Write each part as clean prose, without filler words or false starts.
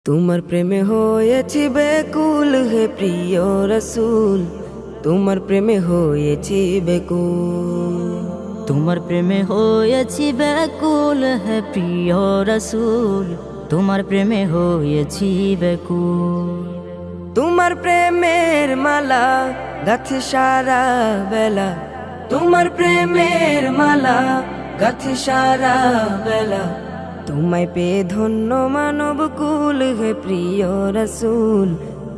তোমার প্রেমে হয়েছি বেকুল হে প্রিয় রসুল, তোমার প্রেমে হয়েছি বেকুল। তোমার প্রেমে হয়েছি ব্যাকুল হে প্রিয় রসুল, তোমার প্রেমে হয়েছি ব্যাকুল। তোমার প্রেমের মালা গাথি সারা বেলা, তোমার প্রেমের মালা গাথি সারা বেলা। তোমায় পেয়ে ধন্য মানব কুল হে প্রিয় রসুল,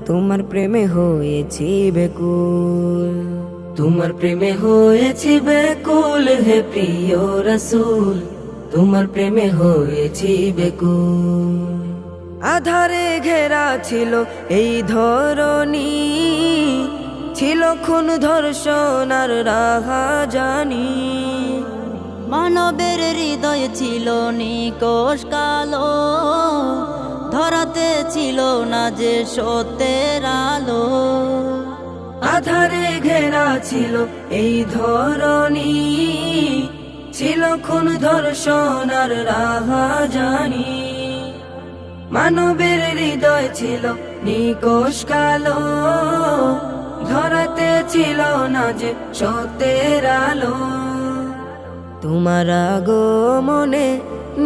তোমার প্রেমে হয়েছি বেকুল। তোমার প্রেমে হয়েছি বেকুল হে প্রিয় রসুল, তোমার প্রেমে হয়েছি বেকুল। আধারে ঘেরা ছিল এই ধরণী, ছিল খুন ধর্ষণ আর রাহাজানি। মানবের হৃদয় ছিল নিকষ কালো, ধরাতে ছিল না যে সত্যের আলো। আধারে ঘেরা ছিল এই ধরণী, ছিল খুন ধর্ষণ আর রাহাজানি। মানবের হৃদয় ছিল নিকষ কালো, ধরাতে ছিল না যে সত্যের আলো। তোমার আগমনে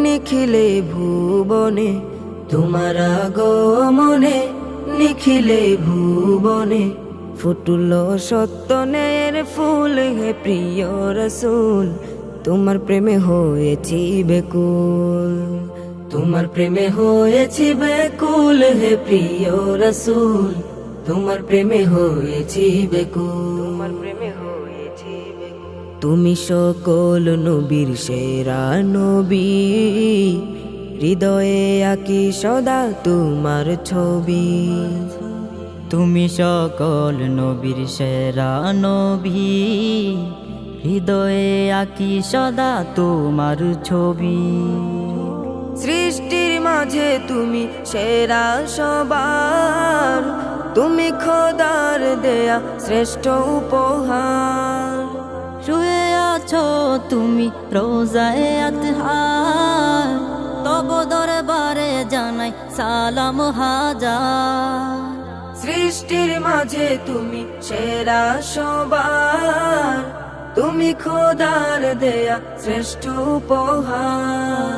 নিখিলে ভুবনে, তোমার আগমনে নিখিলে ভুবনে। ফুটল সত্যনের ফুল হে প্রিয় রসুল, তোমার প্রেমে হয়েছি বেকুল। তোমার প্রেমে হয়েছি বেকুল হে প্রিয় রসুল, তোমার প্রেমে হয়েছি বেকুল। তোমার প্রেমে হয়েছি বেকুল। তুমি সকল নবীর সেরা নবী, হৃদয়ে আঁকি সদা তোমার ছবি। তুমি সকল নবীর সেরা নবী, হৃদয়ে আঁকি সদা তোমার ছবি। সৃষ্টির মাঝে তুমি সেরা সবার, তুমি খোদার দেয়া শ্রেষ্ঠ উপহার। শুয়ে আছো তুমি রোজায়ে আতহার, তব দরবারে জানাই সালাম হাজার। সৃষ্টির মাঝে তুমি সেরা সবার, তুমি খোদার দেয়া শ্রেষ্ঠ উপহার।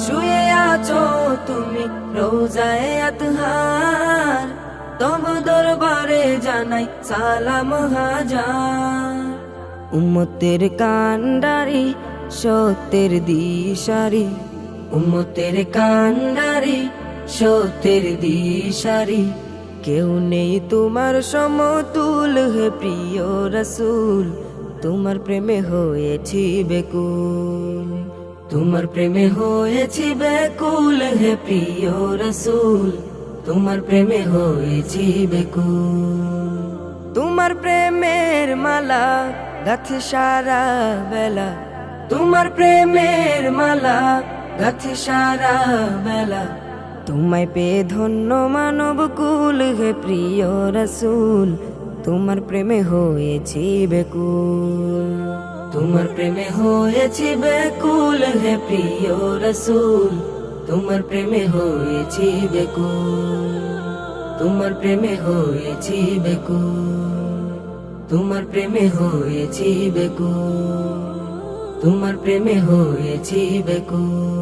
শুয়ে আছো তুমি রোজায়ে আতহার, তব দরবারে জানাই সালাম হাজার। উম্মতের কান্ডারি সত্যের দিশারি, উম্মতের কান্ডারি সত্যের দিশারি। কেউ নেই তোমার সমতুল হে প্রিয় রসুল, তোমার প্রেমে হয়েছি বেকুল। তোমার প্রেমে হয়েছি বেকুল হে প্রিয় রসুল, তোমার প্রেমে হয়েছি বেকুল। তোমার প্রেমের মালা গাথি সারা বেলা, তোমার প্রেমের মালা গাথি সারা বেলা। তোমায় পেয়ে ধন্য মানব কুল হে প্রিয় রসুল, তোমার প্রেমে হয়েছি বেকুল। তোমার প্রেমে হয়েছি বেকুল হে প্রিয় রসুল, তোমার প্রেমে হয়েছি বেকুল। তোমার প্রেমে হয়েছি বেকুল। তোমার প্রেমে হয়েছি বেকুল। তোমার প্রেমে হয়েছি বেকুল।